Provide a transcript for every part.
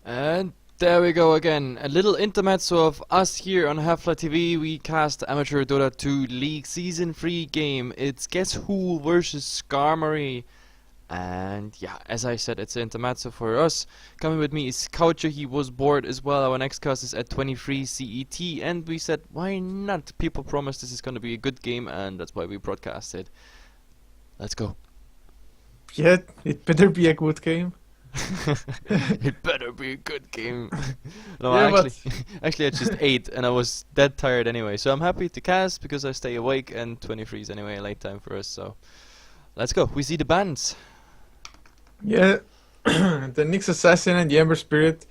And there we go again. A little intermezzo of us here on Heflatv. We cast Amateur Dota 2 League Season 3 game. It's Guess Who versus Skarmory. And yeah, as I said, it's an intermezzo for us. Coming with me is Coucher. He was bored as well. Our next cast is at 23 CET. And we said, why not? People promised this is going to be a good game, and that's why we broadcasted. Let's go. Yeah, it better be a good game. It better be a good game. No, Yeah, actually I just ate and I was dead tired anyway. So I'm happy to cast because I stay awake, and 23 is anyway a late time for us. So let's go. We see the bands. Yeah, the Nyx Assassin and the Ember Spirit.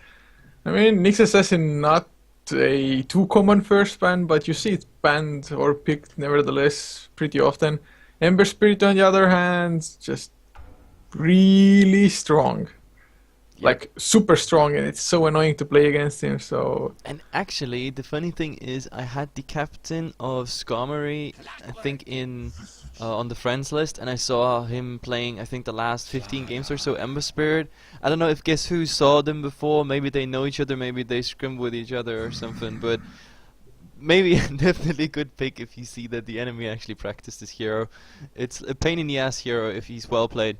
I mean, Nyx Assassin not a too common first ban, but you see it banned or picked nevertheless pretty often. Ember Spirit on the other hand, just really strong. Like super strong, and it's so annoying to play against him. So And actually, the funny thing is, I had the captain of Skarmory, I think in on the friends list, and I saw him playing, I think the last 15 games or so, Ember Spirit. I don't know if Guess Who saw them before. Maybe they know each other. Maybe they scrim with each other or something. But maybe definitely a good pick if you see that the enemy actually practiced this hero. It's a pain in the ass hero if he's well played,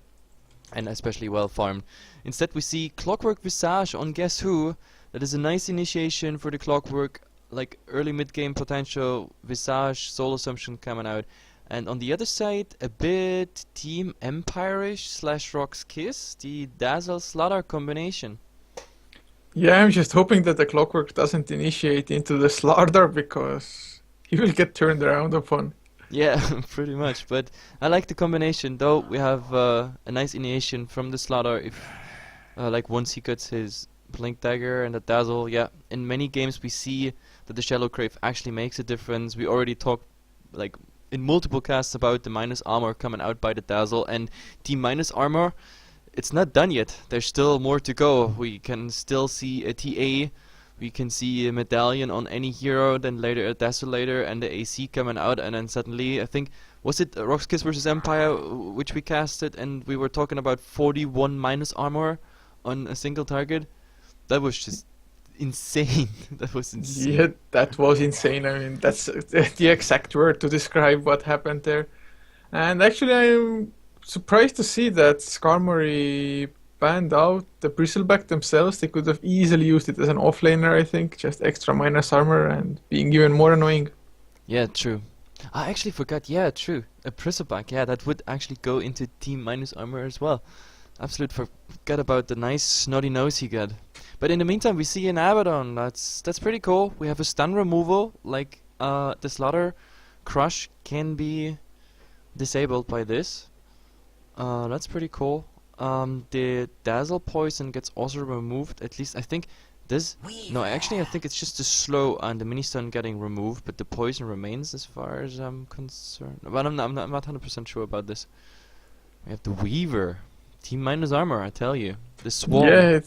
and especially well farmed. Instead we see Clockwork Visage on Guess Who. That is a nice initiation for the Clockwork, like early mid-game potential, Visage, Soul Assumption coming out. And on the other side, a bit Team Empire-ish / Rock's Kiss, the Dazzle Slaughter combination. yeah, I'm just hoping that the Clockwork doesn't initiate into the Slaughter, because he will get turned around upon. Yeah, pretty much. But I like the combination, though. We have a nice initiation from the Slaughter if, like, once he gets his Blink Dagger and the Dazzle. Yeah, in many games we see that the Shallow Grave actually makes a difference. We already talked, like, in multiple casts about the minus armor coming out by the Dazzle, and the minus armor, it's not done yet. There's still more to go. We can still see a TA. We can see a medallion on any hero, then later a Desolator and the AC coming out, and then suddenly, I think, was it Rock's Kiss versus Empire, which we casted, and we were talking about 41 minus armor on a single target? That was just insane. That was insane. Yeah, that was insane. I mean, that's the exact word to describe what happened there. And actually, I'm surprised to see that Skarmory banned out the Bristleback themselves. They could have easily used it as an offlaner, I think. Just extra minus armor and being even more annoying. Yeah, true. I actually forgot. Yeah, true. A Bristleback. Yeah, that would actually go into team minus armor as well. Absolute forgot about the nice snotty nose he got. But in the meantime, we see an Abaddon. That's pretty cool. We have a stun removal. Like the Slaughter Crush can be disabled by this. That's pretty cool. The Dazzle Poison gets also removed. At least I think this. No, actually I think it's just the slow and the mini stun getting removed, but the poison remains as far as I'm concerned. But I'm not 100% sure about this. We have the Weaver, team minus armor. I tell you, the Swarm. Yeah,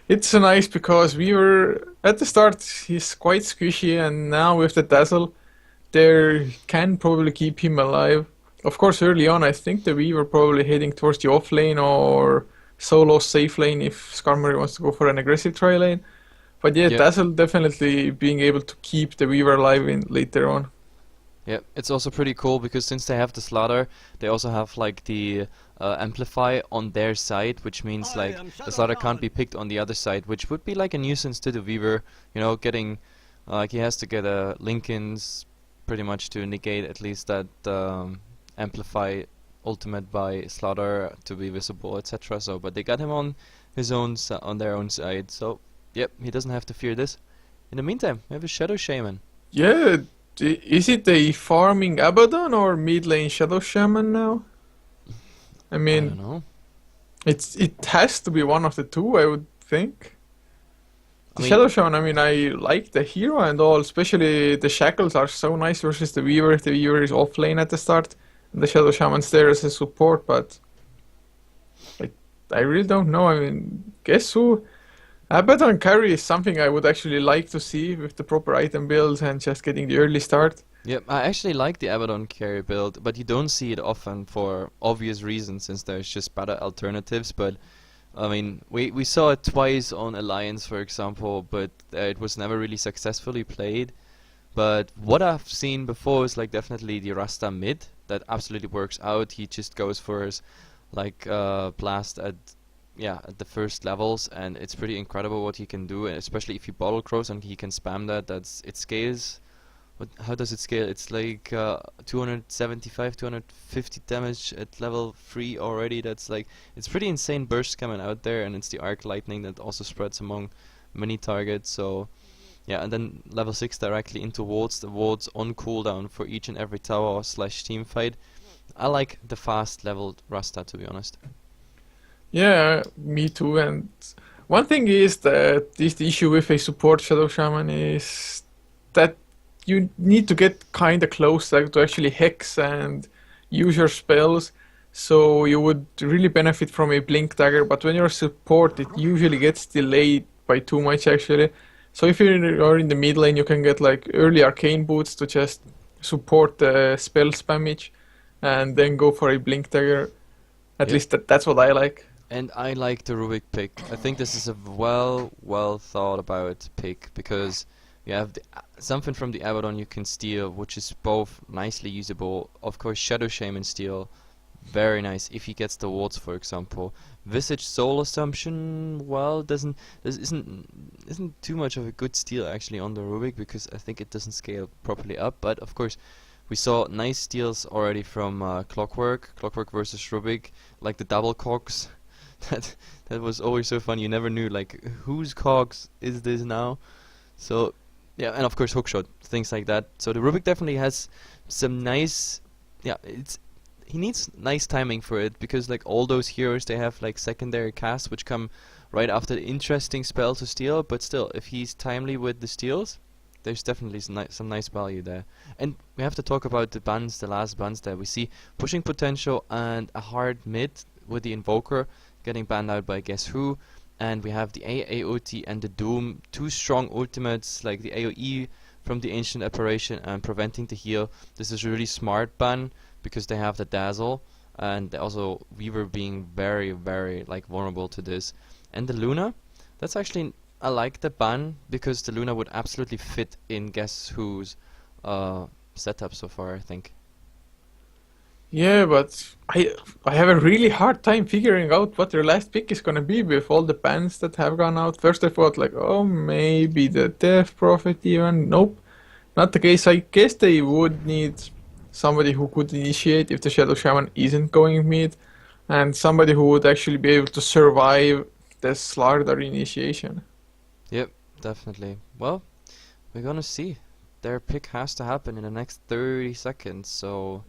it's nice because we were at the start. He's quite squishy, and now with the Dazzle, they can probably keep him alive. Of course, early on, I think the Weaver probably heading towards the off lane or solo safe lane if Skarmory wants to go for an aggressive try lane. But yeah, Dazzle definitely being able to keep the Weaver alive in later on. Yeah, it's also pretty cool because since they have the Slaughter, they also have like the Amplify on their side, which means like the Slaughter can't be picked on the other side, which would be like a nuisance to the Weaver. You know, getting like he has to get a Linken's pretty much to negate at least that Amplify ultimate by Slaughter to be visible, etc. So, but they got him on his own on their own side. So, yep, he doesn't have to fear this. In the meantime, we have a Shadow Shaman. Yeah, is it a farming Abaddon or mid lane Shadow Shaman now? I mean, I don't know. It has to be one of the two, I would think. The Shadow Shaman, I mean, I like the hero and all, especially the Shackles are so nice versus the Weaver. The Weaver is off lane at the start, and the Shadow Shaman's there as a support, but I really don't know. I mean, Guess Who? Abaddon carry is something I would actually like to see with the proper item builds and just getting the early start. Yep, I actually like the Abaddon carry build, but you don't see it often for obvious reasons since there's just better alternatives. But I mean, we saw it twice on Alliance, for example, but it was never really successfully played. But what I've seen before is like definitely the Rasta mid that absolutely works out. He just goes for his like blast at at the first levels, and it's pretty incredible what he can do, and especially if he bottle crows and he can spam that. It scales. How does it scale? It's like 275, 250 damage at level 3 already. That's like, it's pretty insane burst coming out there, and it's the arc lightning that also spreads among many targets. So yeah, and then level 6 directly into wards. The wards on cooldown for each and every tower slash team fight. I like the fast leveled Rasta, to be honest. Yeah, me too. And one thing is that the issue with a support Shadow Shaman is that you need to get kind of close, like, to actually hex and use your spells. So you would really benefit from a blink dagger, but when you're a support, it usually gets delayed by too much actually. So if you're in the mid lane, you can get like early arcane boots to just support the spell spammage, and then go for a blink dagger. At Yep. least that's what I like. And I like the Rubik pick. I think this is a well thought about pick, because you have something from the Abaddon you can steal, which is both nicely usable. Of course, Shadow Shaman steal, very nice if he gets the wards, for example. Visage Soul Assumption, well, isn't too much of a good steal actually on the Rubik, because I think it doesn't scale properly up. But of course, we saw nice steals already from Clockwork versus Rubik, like the double cogs. That was always so fun. You never knew like whose cogs is this now. So yeah, and of course hookshot, things like that. So the Rubik definitely has some nice, he needs nice timing for it, because like all those heroes, they have like secondary casts which come right after the interesting spell to steal. But still, if he's timely with the steals, there's definitely some nice value there. And we have to talk about the bans, the last bans there. We see pushing potential and a hard mid with the Invoker getting banned out by Guess Who, and we have the AOT and the Doom, two strong ultimates like the AOE from the Ancient Apparition and preventing the heal. This is a really smart ban because they have the Dazzle, and also Weaver being very like vulnerable to this. And the Luna, that's actually, I like the ban because the Luna would absolutely fit in Guess Who's setup so far, I think. Yeah, but I have a really hard time figuring out what their last pick is gonna be with all the bans that have gone out. First I thought like, oh, maybe the Death Prophet even. Nope, not the case. I guess they would need somebody who could initiate if the Shadow Shaman isn't going mid, and somebody who would actually be able to survive the Slardar initiation. Yep, definitely. Well, we're gonna see. Their pick has to happen in the next 30 seconds, so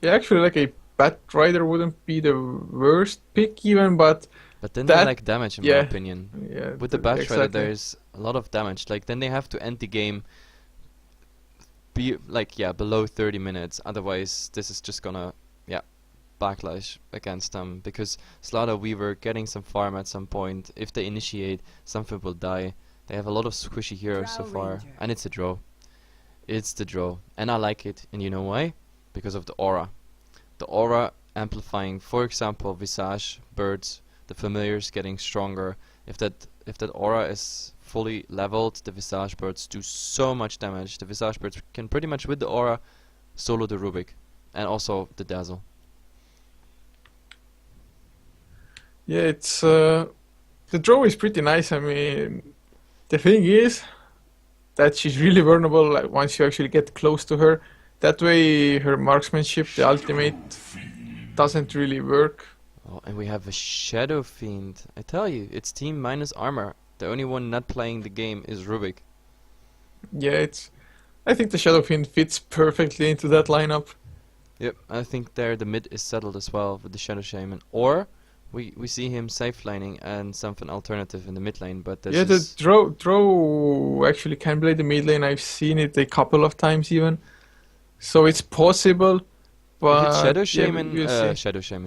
Yeah, actually, like a Bat Rider wouldn't be the worst pick even, but but then they that, lack damage in my yeah, opinion. yeah, With the Bat Shredder, exactly. there's a lot of damage. Like then they have to end the game be like below 30 minutes. Otherwise, this is just gonna backlash against them, because Slaughter Weaver getting some farm at some point. If they initiate, something will die. They have a lot of squishy heroes so far, and it's a draw. It's the draw, and I like it. And you know why? Because of the aura. The aura amplifying, for example, Visage birds, the familiars getting stronger. If that aura is fully leveled, the Visage birds do so much damage. The Visage birds can pretty much with the aura solo the Rubik, and also the Dazzle. Yeah, it's the draw is pretty nice. I mean, the thing is that she's really vulnerable. Like once you actually get close to her, that way her marksmanship, the ultimate, doesn't really work. Oh, and we have a Shadow Fiend. I tell you, it's team minus armor. The only one not playing the game is Rubik. Yeah, it's. I think the Shadow Fiend fits perfectly into that lineup. Yep, I think there the mid is settled as well with the Shadow Shaman. Or we see him safe lining and something alternative in the mid lane, but this Yeah, the is draw actually can play the mid lane. I've seen it a couple of times even, so it's possible. if it's But Shadow yeah, Shaman, we'll see.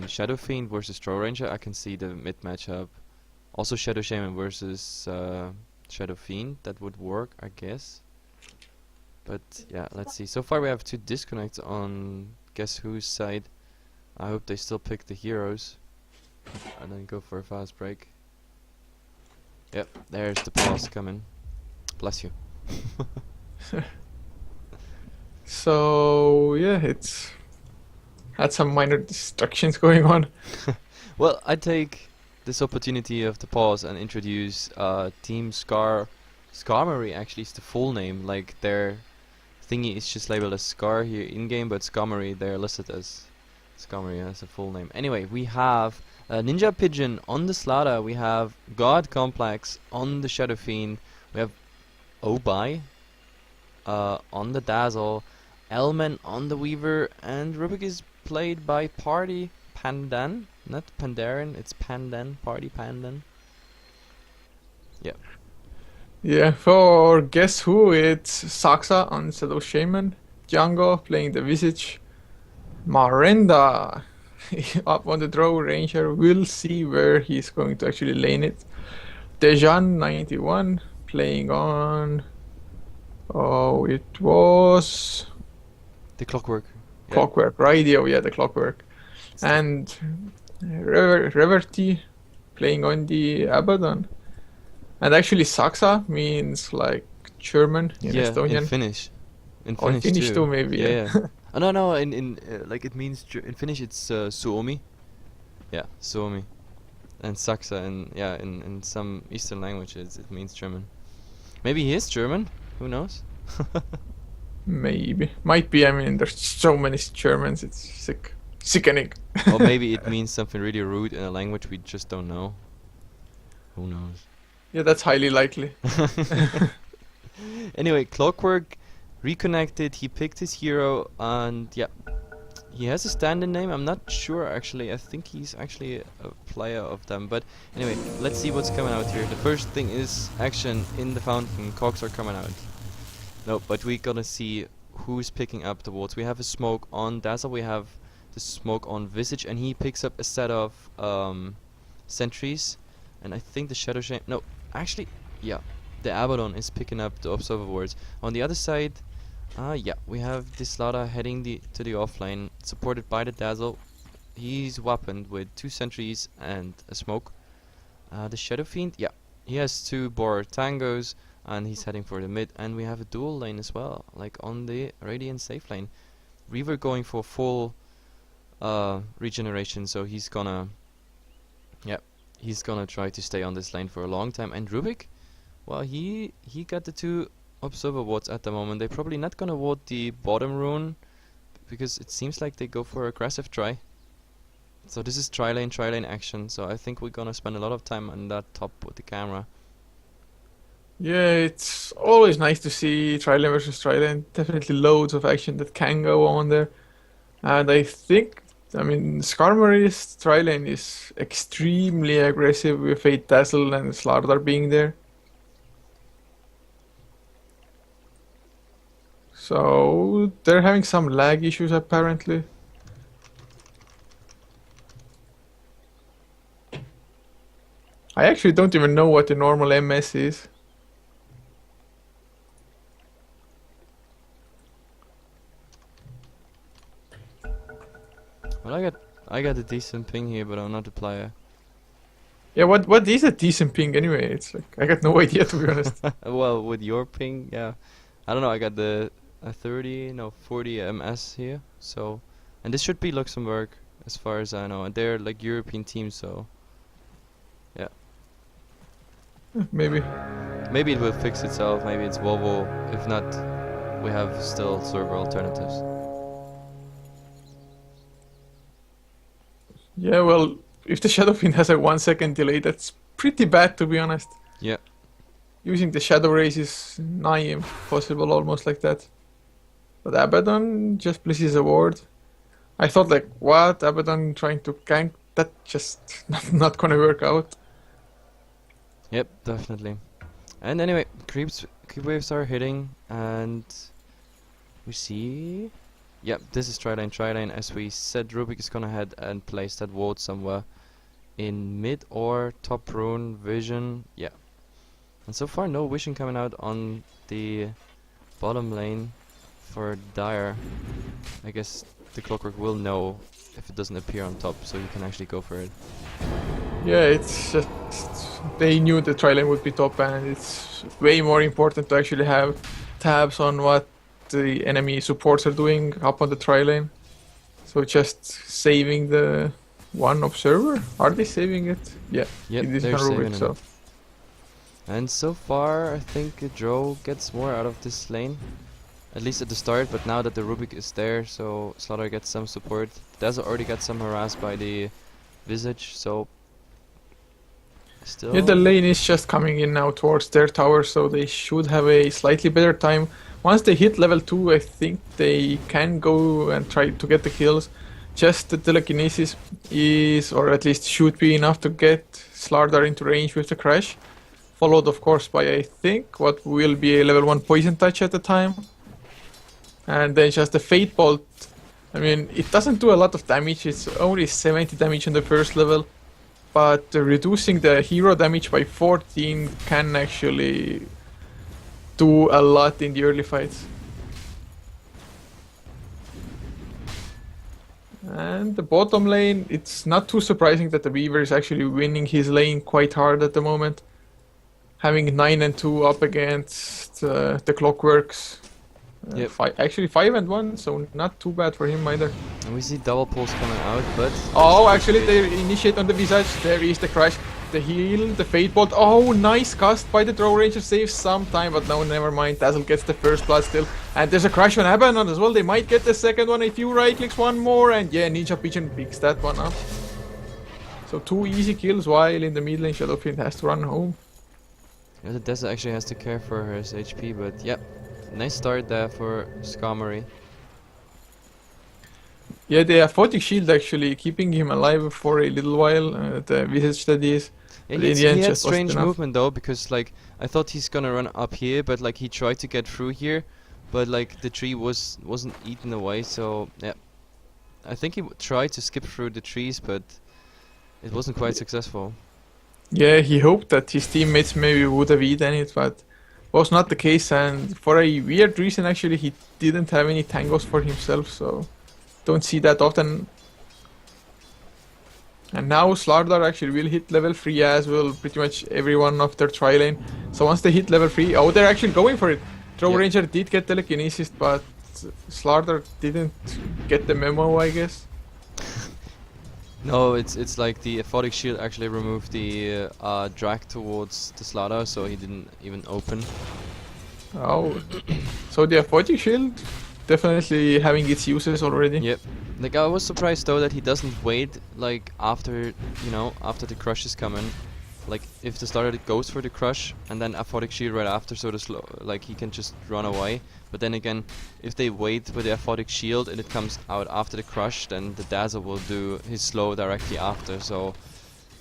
Shadow Fiend versus Draw Ranger, I can see the mid matchup. Also Shadow Shaman versus Shadow Fiend, that would work, I guess. But yeah, let's see. So far we have two disconnects on Guess Who's side. I hope they still pick the heroes. and then go for a fast break. Yep, there's the pause coming. Bless you. So yeah, it's had some minor distractions going on. Well, I take this opportunity of the pause and introduce Team Skarmory. Actually, is the full name. Like their thingy is just labeled as Scar here in game, but Skarmory they're listed as Skarmory as a full name. Anyway, we have Ninja Pigeon on the Slaughter. We have God Complex on the Shadow Fiend. We have Obai on the Dazzle. Elmen on the Weaver, and Rubik is played by Party Pandan, not Pandaren, it's Pandan, Party Pandan. Yeah. Yeah, for guess who, it's Saxa on Shadow Shaman, Django playing the Visage, Marenda up on the Draw Ranger. We'll see where he's going to actually lane it. Dejan 91 playing on. Oh, it was The Clockwork. Yeah. Clockwork Radio, yeah, the Clockwork. And Reverty playing on the Abaddon. And actually Saxa means like German in Yeah, Estonian. in Finnish. In Or in Finnish Finnish too, maybe, yeah. Oh, no, in like it means in Finnish it's Suomi. Yeah, Suomi. And Saksa, and yeah, in some Eastern languages it means German. Maybe he is German. Who knows? Maybe. Might be, I mean, there's so many Germans, it's sickening. Or maybe it means something really rude in a language we just don't know. Who knows? Yeah, that's highly likely. Anyway, Clockwork reconnected. He picked his hero, and yeah, he has a stand-in name. I'm not sure actually. I think he's actually a player of them. But anyway, let's see what's coming out here. The first thing is action in the fountain. Cogs are coming out. No, but we gotta see who's picking up the wards. We have a smoke on Dazzle. We have the smoke on Visage, and he picks up a set of sentries. And I think the Shadow Shame. No, actually, yeah, the Abaddon is picking up the Observer wards. On the other side, yeah, we have the Slaughter heading to the offlane, supported by the Dazzle. He's weaponed with 2 sentries and a smoke. The Shadow Fiend, yeah, he has 2 Boar Tangos, and he's heading for the mid. And we have a dual lane as well, like on the Radiant safe lane. Reaver going for full regeneration, so he's gonna, yeah, he's gonna try to stay on this lane for a long time. And Rubik, well, he got the 2 Observer wards at the moment. They're probably not gonna ward the bottom rune, because it seems like they go for aggressive try. So this is tri-lane action, so I think we're gonna spend a lot of time on that top with the camera. Yeah, it's always nice to see tri-lane versus tri-lane. Definitely loads of action that can go on there. And I think, I mean, Skarmory's tri-lane is extremely aggressive with Fate Dazzle and Slardar being there. So they're having some lag issues apparently. I actually don't even know what the normal MS is. Well, I got a decent ping here, but I'm not a player. Yeah, what is a decent ping anyway? It's like I got no idea, to be honest. Well, with your ping, yeah, I don't know. I got the 40 MS here, so, and this should be Luxembourg as far as I know, and they're like European teams, so yeah. Maybe. Maybe it will fix itself. Maybe it's Volvo. If not, we have still server alternatives. Yeah, well, if the Shadow Fiend has a 1 second delay, that's pretty bad, to be honest. Yeah. Using the Shadow Race is nigh impossible, almost like that. But Abaddon just places a ward. I thought like, what? Abaddon trying to gank? That just not gonna work out. Yep, definitely. And anyway, creep waves are hitting, and we see. Yep, this is tri-lane. As we said, Rubik is gonna head and place that ward somewhere in mid or top rune vision. Yeah. And so far, no vision coming out on the bottom lane for Dire. I guess the Clockwork will know if it doesn't appear on top, so you can actually go for it. Yeah, it's just they knew the tri lane would be top, and it's way more important to actually have tabs on what the enemy supports are doing up on the tri lane. So just saving the one observer. Are they saving it? Yeah. Yep, it is they're Rubik, saving so. him. And so far, I think Drow gets more out of this lane. At least at the start, but now that the Rubik is there, so Slaughter gets some support. Dazzle already got some harassed by the Visage, so still. Yeah, the lane is just coming in now towards their tower, so they should have a slightly better time. Once they hit level 2, I think they can go and try to get the kills. Just the telekinesis is, or at least should be enough to get Slardar into range with the crash. Followed, of course, by, I think, what will be a level 1 poison touch at the time. And then just the Fate Bolt. I mean, it doesn't do a lot of damage, it's only 70 damage on the first level. But reducing the hero damage by 14 can actually do a lot in the early fights. And the bottom lane, it's not too surprising that the Weaver is actually winning his lane quite hard at the moment. Having 9 and 2 up against the Clockworks. Yep. Actually 5 and 1, so not too bad for him either. And we see double pulls coming out, but... Oh, actually they initiate on the Visage. There is the crash, the heal, the Fate Bolt. Oh, nice cast by the Drow Ranger. Saves some time, but no, never mind. Dazzle gets the first blood still. And there's a crash on Abaddon as well. They might get the second one. A few right clicks, one more. And yeah, Ninja Pigeon picks that one up. So 2 easy kills while in the mid lane Shadowfiend has to run home. Yeah, the Dazzle actually has to care for his HP, but yep. Nice start there for Skarmory. Yeah, the Aphotic Shield actually keeping him alive for a little while. The Visage that is. Yeah, But he in the end had just wasn't strange enough. movement though, because like I thought he's gonna run up here, but like he tried to get through here, but like the tree wasn't eaten away, so yeah. I think he tried to skip through the trees, but it wasn't quite successful. Yeah, he hoped that his teammates maybe would have eaten it, but was not the case, and for a weird reason actually he didn't have any tangos for himself, so don't see that often. And now Slardar actually will hit level 3 as well, pretty much everyone of their tri lane. So once they hit level 3, oh, they're actually going for it. Drow Yep. Ranger did get telekinesis, but Slardar didn't get the memo, I guess. No, it's like the Aphotic Shield actually removed the drag towards the Slaughter, so he didn't even open. Oh, so the Aphotic Shield definitely having its uses already. Yep. Like I was surprised though that he doesn't wait like after, you know, after the crush is coming. Like if the starter goes for the crush and then Aphotic Shield right after, so the like he can just run away. But then again, if they wait with the Aphotic Shield and it comes out after the crush, then the Dazzle will do his slow directly after. So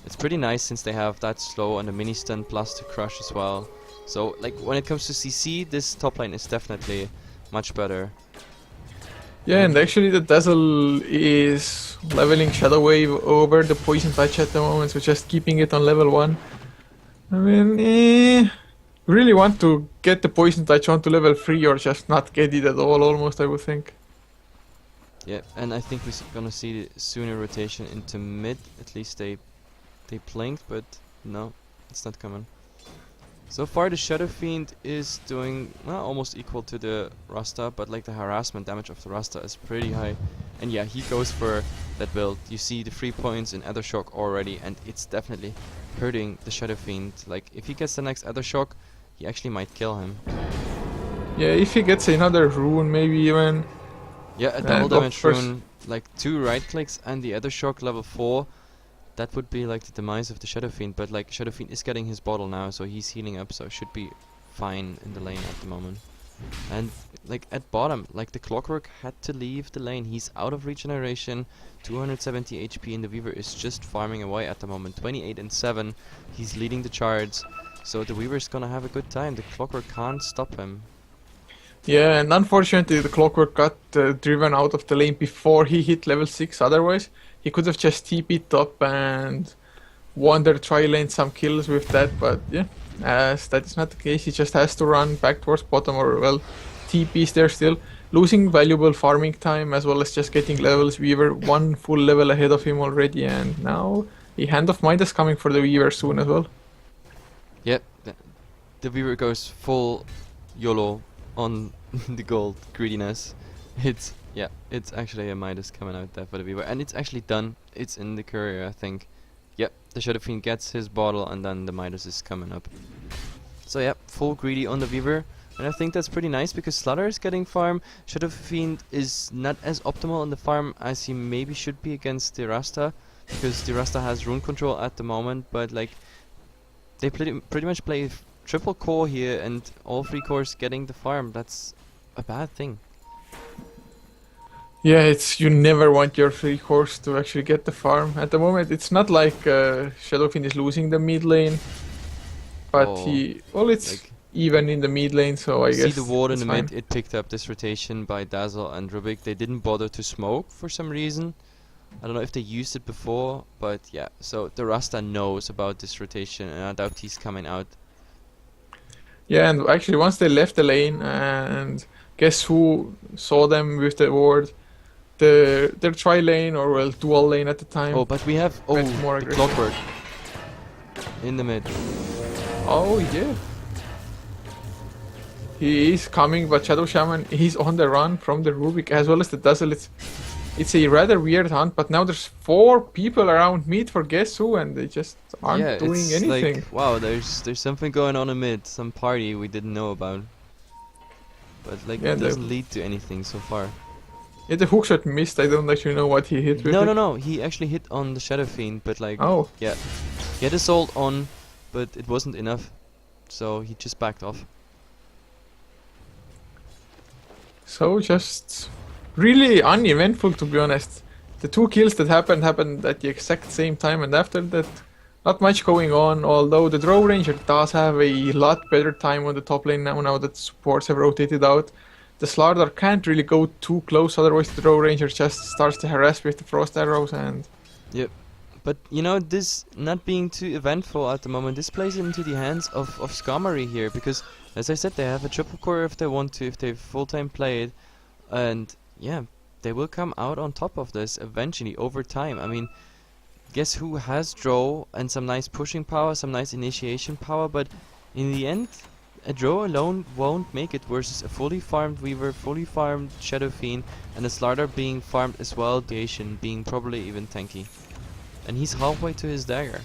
it's pretty nice since they have that slow and the mini stun plus the crush as well. So like when it comes to CC, this top lane is definitely much better. Yeah, and actually the Dazzle is leveling Shadow Wave over the Poison Touch at the moment, so just keeping it on level 1. I mean, really want to get the Poison Touch onto level 3 or just not get it at all, almost, I would think. Yeah, and I think we're gonna see the sooner rotation into mid. At least they blinked, but no, it's not coming. So far the Shadow Fiend is doing well, almost equal to the Rasta, but like the harassment damage of the Rasta is pretty high. And yeah, he goes for that build. You see the 3 points in Ether Shock already, and it's definitely hurting the Shadow Fiend. Like if he gets the next Ether Shock, he actually might kill him. Yeah, if he gets another rune, maybe even. Yeah, a And double of damage course- rune, like 2 right clicks and the Ether Shock level 4. That would be like the demise of the Shadow Fiend, but like Shadow Fiend is getting his bottle now, so he's healing up, so should be fine in the lane at the moment. And like at bottom, like the Clockwork had to leave the lane. He's out of regeneration, 270 HP, and the Weaver is just farming away at the moment. 28 and 7, he's leading the charge, so the Weaver's gonna have a good time. The Clockwork can't stop him. Yeah, and unfortunately the Clockwork got driven out of the lane before he hit level 6, otherwise he could have just TP'd up and won their tri lane some kills with that, but yeah, as that is not the case, he just has to run back towards bottom, or well, TP's there still. losing valuable farming time as well as just getting levels. Weaver one full level ahead of him already, and now the Hand of Midas coming for the Weaver soon as well. Yep, the Weaver goes full YOLO on the gold greediness. It's actually a Midas coming out there for the Weaver, and it's actually done. It's in the courier, I think. Yep, the Shadow Fiend gets his bottle, and then the Midas is coming up. So yep, full greedy on the Weaver, and I think that's pretty nice because Slaughter is getting farm. Shadow Fiend is not as optimal on the farm as he maybe should be against the Rasta, because the Rasta has rune control at the moment, but like they pretty much play triple core here, and all 3 cores getting the farm. That's a bad thing. Yeah, it's you never want your 3 cores to actually get the farm. At the moment, it's not like Shadow Fiend is losing the mid lane, but it's like even in the mid lane, so I guess. See the ward in the fine. mid, it picked up this rotation by Dazzle and Rubik. They didn't bother to smoke for some reason. I don't know if they used it before, but yeah. So the Rasta knows about this rotation, and I doubt he's coming out. Yeah, and actually once they left the lane, and guess who saw them with the ward? Their tri lane, or well, dual lane at the time. Oh, but we have the Clockwork in the mid. Oh yeah. He is coming, but Shadow Shaman, he's on the run from the Rubik as well as the Dazzle. It's a rather weird hunt, but now there's 4 people around mid for guess who, and they just aren't doing anything. Like, wow, there's something going on in mid, some party we didn't know about. But like it doesn't lead to anything so far. Yeah, the hookshot missed. I don't actually know what he hit with. No, he actually hit on the Shadow Fiend, but like yeah. He had assault on, but it wasn't enough. So he just backed off. So just really uneventful, to be honest. The 2 kills that happened at the exact same time, and after that, not much going on. Although the Draw Ranger does have a lot better time on the top lane now that the supports have rotated out. The Slaughter can't really go too close, otherwise the Draw Ranger just starts to harass with the Frost Arrows and... Yep. But you know, this not being too eventful at the moment, this plays into the hands of Skarmory here, because as I said, they have a triple core if they want to, if they full-time play it, and yeah, they will come out on top of this eventually over time. I mean, guess who has draw and some nice pushing power, some nice initiation power, but in the end, a draw alone won't make it versus a fully farmed Weaver, fully farmed Shadow Fiend, and a Slaughter being farmed as well, being probably even tanky. And he's halfway to his dagger.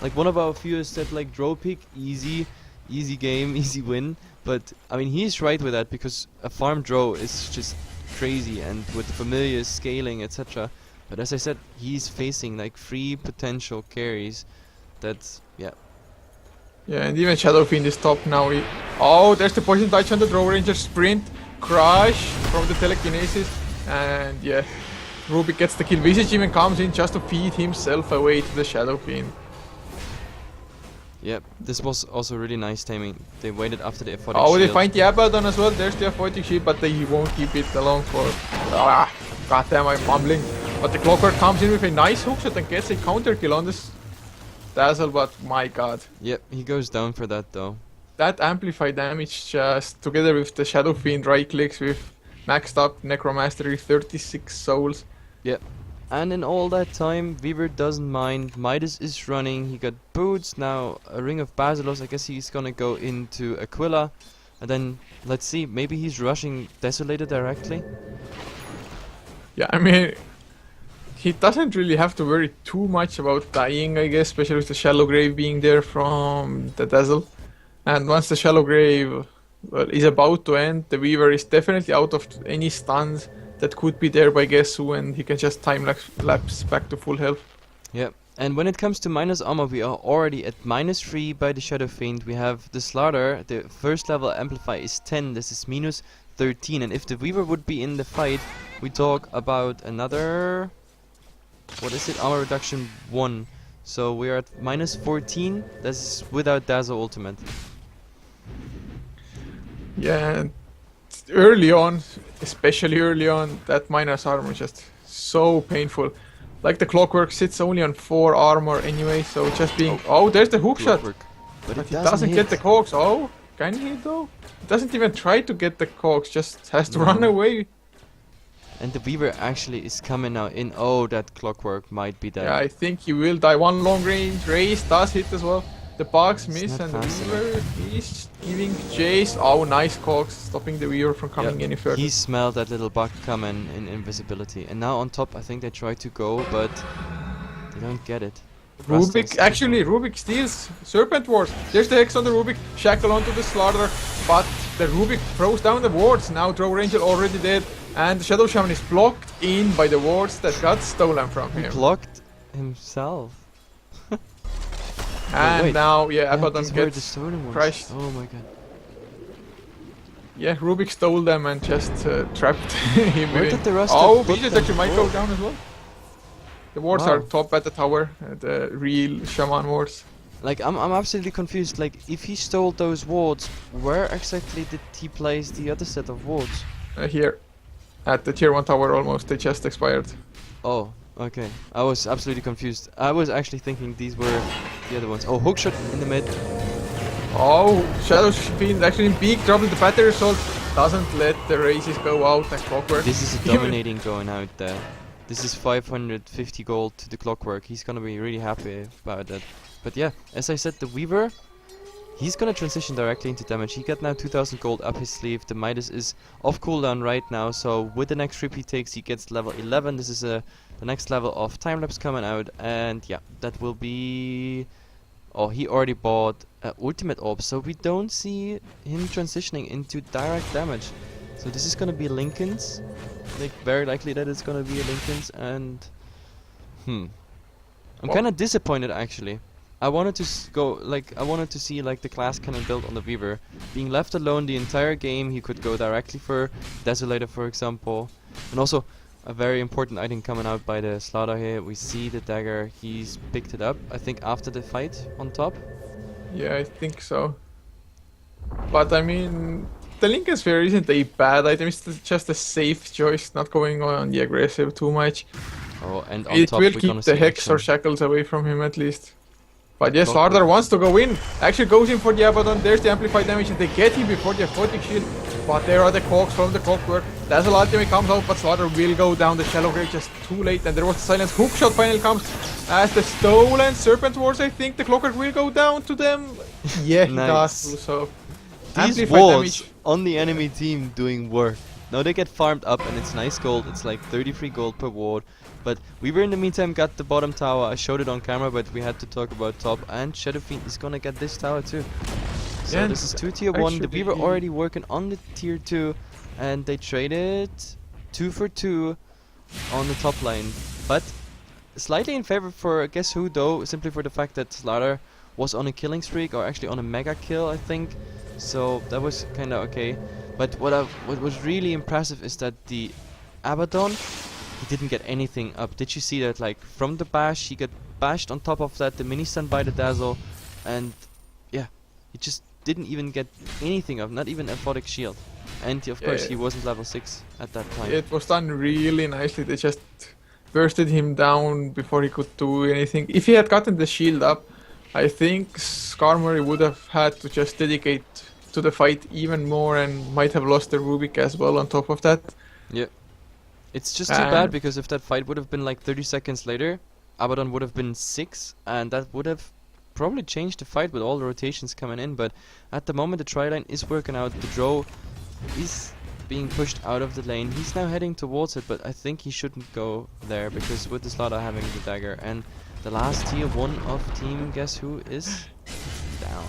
Like one of our viewers said, like, draw pick, easy game, easy win. But I mean, he's right with that, because a farm draw is just crazy, and with the familiar scaling, etc. But as I said, he's facing like 3 potential carries. That's yeah. Yeah, and even Shadow Fiend is top now. Oh, there's the poison touch on the Draw Ranger, sprint, crush from the telekinesis, and yeah. Rubik gets the kill. Visage even comes in just to feed himself away to the Shadow Fiend. Yep, this was also really nice timing. They waited after the F40 shield. They find the Abaddon as well. There's the F40 shield, but they won't keep it along for... goddamn, I'm mumbling. But the Clockwork comes in with a nice hookshot and gets a counter kill on this Dazzle, but my god. Yep, he goes down for that though. That amplified damage just together with the Shadow Fiend right clicks with maxed up Necromastery, 36 souls. Yep. And in all that time, Weaver doesn't mind. Midas is running. He got boots. Now a Ring of Basilos. I guess he's gonna go into Aquila. And then, let's see, maybe he's rushing Desolator directly? Yeah, I mean, he doesn't really have to worry too much about dying, I guess, especially with the Shallow Grave being there from the Dazzle. And once the Shallow Grave is about to end, the Weaver is definitely out of any stuns that could be there by Gesu, and he can just time lapse back to full health. Yep. And when it comes to minus armor, we are already at -3 by the Shadow Fiend. We have the Slaughter, the first level amplify is 10, this is -13. And if the Weaver would be in the fight, we talk about another... what is it? Armor reduction 1. So we are at -14, that's without Dazzle ultimate. Yeah, early on, especially early on, that minus armor is just so painful. Like the Clockwork sits only on 4 armor anyway, so just being... Oh, there's the hookshot! But he doesn't get the cogs, oh! Can he though? Doesn't even try to get the cogs, just has to No. run away. And the Weaver actually is coming now in. Oh, that Clockwork might be dead. Yeah, I think he will die. One long range race does hit as well. The bugs It's miss not and the fast Weaver is giving chase. Oh, nice cogs, stopping the Weaver from coming any further. He smelled that little bug coming in invisibility. And now on top, I think they try to go, but they don't get it. Rubik, actually, Rubik steals Serpent Wars. There's the Hex on the Rubik, Shackle onto the Slaughter, but the Rubik throws down the wards. Now Throw Ranger already dead, and the Shadow Shaman is blocked in by the wards that got stolen from He him. blocked himself. And wait. now, yeah, Yeah, Abaddon these were the gets stolen ones. crushed. Oh my god. Yeah, Rubik stole them and just trapped him. Where in. did the rest Oh, of put Beaches them actually might go for? down as well. The wards Wow. are top at the tower, the real Shaman wards. Like, I'm absolutely confused. Like, if he stole those wards, where exactly did he place the other set of wards? Here, at the tier 1 tower almost, they just expired. Oh, okay. I was absolutely confused. I was actually thinking these were the other ones. Oh, hookshot in the mid. Oh, Shadow Fiend actually in big trouble. The battery assault doesn't let the races go out like clockwork. This is a Even- dominating going out there. This is 550 gold to the Clockwork. He's gonna be really happy about that. But yeah, as I said, the Weaver, he's gonna transition directly into damage. He got now 2000 gold up his sleeve. The Midas is off cooldown right now, so with the next trip he takes, he gets level 11. This is the next level of time lapse coming out, and yeah, that will be. Oh, he already bought ultimate orb, so we don't see him transitioning into direct damage. So this is gonna be Lincoln's. Like, very likely that it's gonna be a Lincoln's, and I'm Well- kind of disappointed actually. I wanted to I wanted to see like the class cannon built on the Weaver. Being left alone the entire game, he could go directly for Desolator, for example. And also, a very important item coming out by the Slaughter here. We see the dagger. He's picked it up, I think, after the fight on top. Yeah, I think so. But I mean, the Lincoln Sphere isn't a bad item, it's just a safe choice, not going on the aggressive too much. Oh, and on It top will we're keep gonna the see Hex or action. Shackles away from him at least. But yes, Clockwork. Slaughter wants to go in. Actually goes in for the Abaddon. There's the amplified damage and they get him before the Aphotic Shield. But there are the cogs from the Clockwork. Dazzle ultimate comes out, but Slaughter will go down the Shallow Grave just too late. And there was the silence. Hookshot finally comes as the stolen Serpent Wars. I think the Clockwork will go down to them. Yeah, he Nice. does. So These amplified walls damage. on the enemy team doing work. Now they get farmed up and it's nice gold. It's like 33 gold per ward. But Weaver in the meantime got the bottom tower. I showed it on camera, but we had to talk about top. And Shadow Fiend is gonna get this tower too. So Yeah, this is 2 tier 1. The actually- Weaver already working on the tier 2. And they traded 2 for 2 on the top lane. But slightly in favor for guess who though, simply for the fact that Slaughter was on a killing streak, or actually on a mega kill I think. So that was kinda okay. But what was really impressive is that the Abaddon, he didn't get anything up. Did you see that? Like, from the bash, he got bashed on top of that, the mini stun by the Dazzle, and yeah, he just didn't even get anything up, not even Aphotic Shield. And of course, Yeah. he wasn't level 6 at that time. It was done really nicely. They just bursted him down before he could do anything. If he had gotten the shield up, I think Skarmory would have had to just dedicate to the fight even more and might have lost the Rubik as well on top of that. It's just too bad because if that fight would have been like 30 seconds later, Abaddon would have been 6, and that would have probably changed the fight with all the rotations coming in. But at the moment, the tri-line is working out. The Drow is being pushed out of the lane. He's now heading towards it, but I think he shouldn't go there because with the Slaughter having the dagger. And the last tier 1 of team, guess who is down?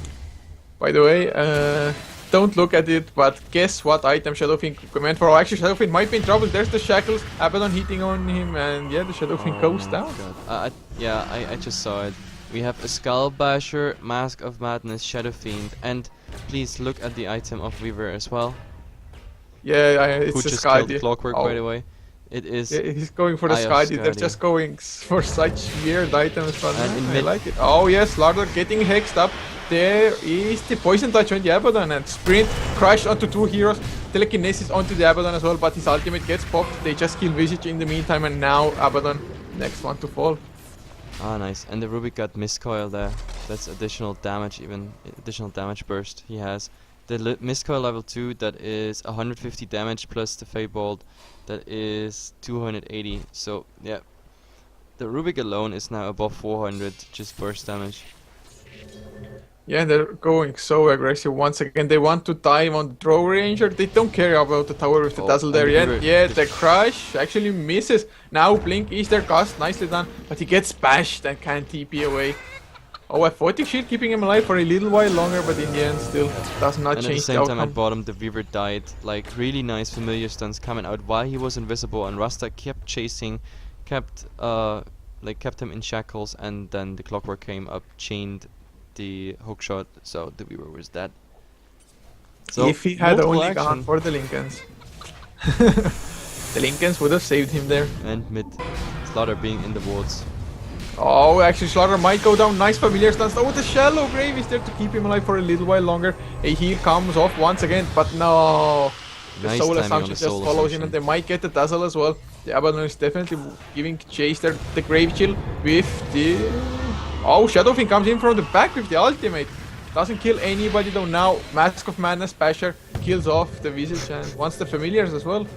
By the way, don't look at it, but guess what item Shadowfiend went for? Oh, actually, Shadowfiend might be in trouble. There's the Shackles, Abaddon hitting on him, and yeah, the Shadowfiend goes my down. God. I just saw it. We have a Skull Basher, Mask of Madness, Shadow Fiend, and please look at the item of Weaver as well. Yeah, it's Who the just killed Skadi. the Clockwork, Oh. by the way. It is. Yeah, he's going for the Eye of Skadi. They're Skadi. just going for such weird items. But And in I mid- like it. Oh yes, Slaughter getting hexed up. There is the Poison Touch on the Abaddon and Sprint crash onto 2 heroes. Telekinesis onto the Abaddon as well, but his ultimate gets popped. They just kill Visage in the meantime, and now Abaddon, next one to fall. Ah, nice. And the Rubik got miscoil there. That's additional damage, even additional damage burst he has. The Mistcoil level 2, that is 150 damage, plus the Fey Bolt, that is 280. So yeah, the Rubik alone is now above 400 just burst damage. Yeah, they're going so aggressive once again. They want to dive on the throw ranger. They don't care about the tower with the dazzle there yet. Yeah, the crush actually misses. Now Blink is their gust, nicely done. But he gets bashed and can't TP away. Oh, a 40 shield keeping him alive for a little while longer, but in the end still does not change the outcome. And at the same time at bottom, the Weaver died. Like, really nice familiar stuns coming out while he was invisible, and Rasta kept chasing, kept him in shackles, and then the Clockwork came up, chained the hookshot, so the Weaver was dead. So if he had only gone for the Lincolns, the Lincolns would have saved him there. And mid Slaughter being in the wards. Oh, actually Slaughter might go down. Nice familiar stance. Oh, the shallow grave is there to keep him alive for a little while longer. A heal comes off once again, but no. The Soul Assumption just follows him, and they might get the Dazzle as well. The Abaddon is definitely giving chase there. The Grave Chill with the... Oh, Shadowfiend comes in from the back with the ultimate. Doesn't kill anybody though now. Mask of Madness Basher kills off the Visage, and wants the Familiars as well.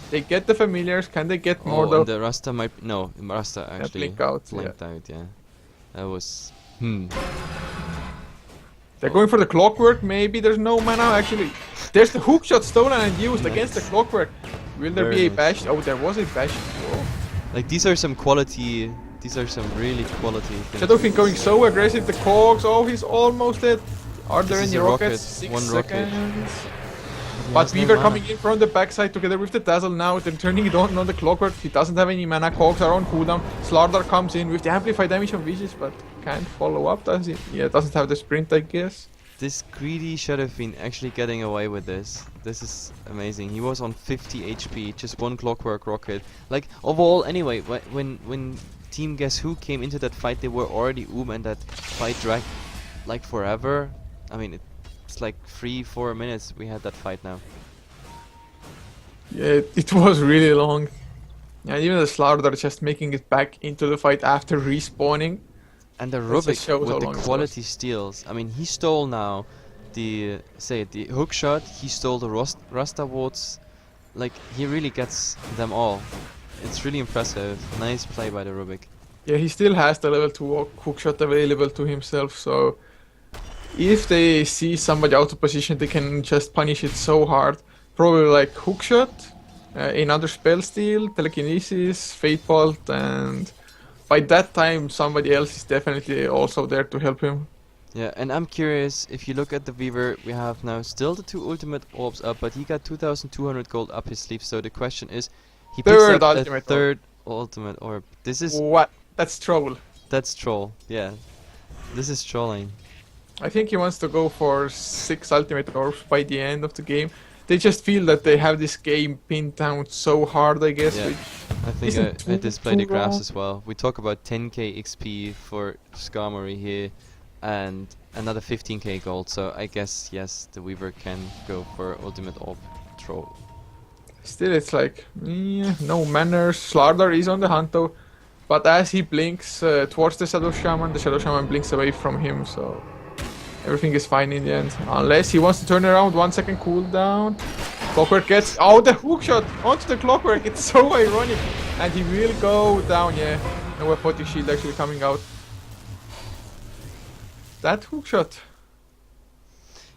They get the Familiars. Can they get more though? The Rasta might... No, Rasta actually blinked out, yeah. That was... They're going for the Clockwork, maybe there's no mana actually. There's the hookshot stolen and used against the Clockwork. Will there be a bash? Oh, there was a bash. Whoa. Like, these are some quality... These are some really quality things. Shadowfiend going so aggressive, the cogs, oh, he's almost dead. Are there any rockets? 6 seconds. But Weaver coming in from the backside together with the Dazzle now. They're turning it on the Clockwork. He doesn't have any mana. Cogs are on cooldown. Slaughter comes in with the amplified damage on Visage, but can't follow up, does he? Yeah, doesn't have the sprint, I guess. This greedy Shadowfiend actually getting away with this. This is amazing. He was on 50 HP, just one Clockwork rocket. Like, overall, anyway, when Team Guess Who came into that fight, they were already and that fight dragged like forever. I mean, it's like 3-4 minutes we had that fight now. Yeah, it was really long. And even the Slaughter just making it back into the fight after respawning. And the Rubik with the quality steals. I mean, he stole now the hookshot, he stole the Rasta wards. Like, he really gets them all. It's really impressive. Nice play by the Rubik. Yeah, he still has the level 2 hookshot available to himself, so if they see somebody out of position, they can just punish it so hard. Probably like hookshot, another spell steal, telekinesis, fate bolt, and by that time somebody else is definitely also there to help him. Yeah, and I'm curious, if you look at the Weaver, we have now still the 2 ultimate orbs up, but he got 2,200 gold up his sleeve, so the question is, he picks up a third ultimate orb. This is... What? That's troll. That's troll, yeah. This is trolling. I think he wants to go for 6 ultimate orbs by the end of the game. They just feel that they have this game pinned down so hard, I guess. Yeah. I think I displayed the graphs as well. We talk about 10k XP for Skarmory here, and another 15k gold, so I guess, yes, the Weaver can go for ultimate orb troll. Still, it's like, no manners. Slaughter is on the hunt though, but as he blinks towards the Shadow Shaman blinks away from him, so everything is fine in the end. Unless he wants to turn around, 1 second cooldown. Clockwork gets, oh, the hookshot onto the Clockwork, it's so ironic. And he will go down, yeah. No F40 shield actually coming out. That hookshot.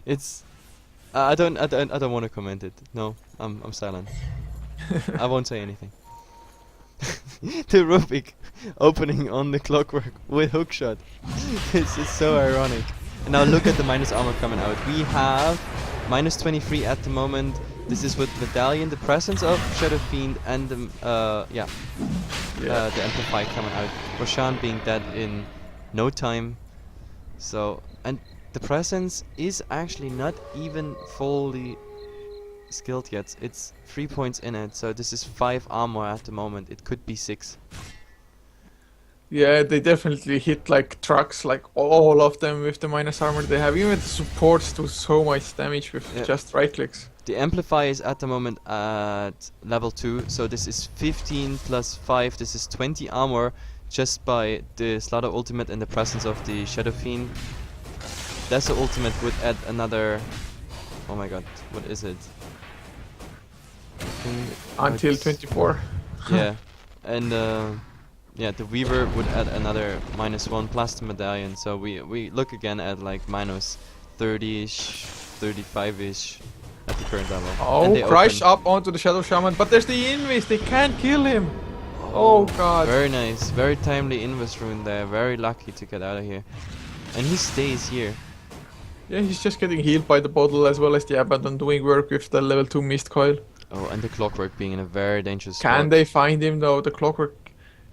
It's... I don't want to comment it. No, I'm silent. I won't say anything. The Rubik opening on the Clockwork with hookshot. It's just so ironic. And now look at the minus armor coming out. We have minus 23 at the moment. This is with Medallion, the presence of Shadowfiend, and the Amplify coming out. Roshan being dead in no time. So, and the presence is actually not even fully skilled yet. It's 3 points in it, so this is 5 armor at the moment. It could be 6. Yeah, they definitely hit like trucks, like all of them with the minus armor they have. Even the supports do so much damage with just right clicks. The Amplify is at the moment at level 2, so this is 15 plus 5, this is 20 armor just by the Slaughter ultimate in the presence of the Shadowfiend. That's the ultimate would add another Oh my god, what is it? I think Until it's- 24. Yeah, and yeah, the Weaver would add another -1 plus the medallion, so we look again at like minus 30-ish, 35-ish at the current level. And Oh, they crush open. up onto the Shadow Shaman, but there's the invis, they can't kill him! Oh god. Very nice, very timely invis rune there, very lucky to get out of here. And he stays here. Yeah, he's just getting healed by the bottle as well as the Abaddon doing work with the level 2 Mist Coil. Oh, and the Clockwork being in a very dangerous Can spot. they find him though? The Clockwork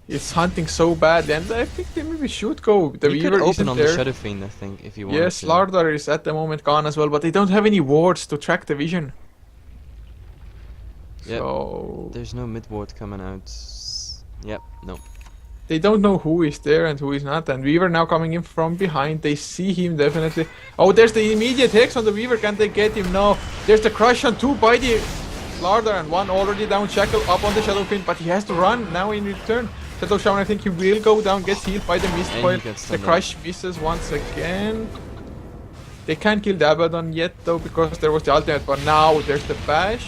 is hunting so badly, and I think they maybe should go. The You could Weaver open isn't on there. the Shadow Fiend, I think, if you want Yes, to. Lardar is at the moment gone as well, but they don't have any wards to track the vision. Yep. So There's no mid ward coming out. Yep, no. they don't know who is there and who is not, and Weaver now coming in from behind. They see him definitely. Oh, there's the immediate hex on the Weaver. Can they get him? No. There's the crush on 2 by the Lardar, and 1 already down. Shackle up on the Shadow Fiend, but he has to run now in return. Shadow Shaman, I think he will go down, gets healed by the Mist And Coil. he gets The stunned crush misses once again. They can't kill the Abaddon yet though, because there was the ultimate, but now there's the bash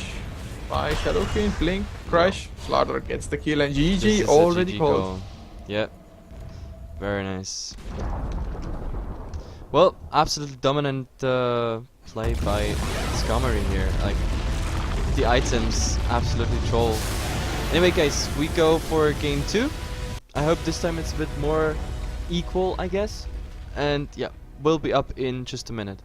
by Shadow Fiend, blink, crush, Lardar gets the kill, and This GG is a already GG called. goal. Yep. Very nice. Well, absolutely dominant play by Skarmory here. Like, the items absolutely troll. Anyway, guys, we go for game 2. I hope this time it's a bit more equal, I guess. And yeah, we'll be up in just a minute.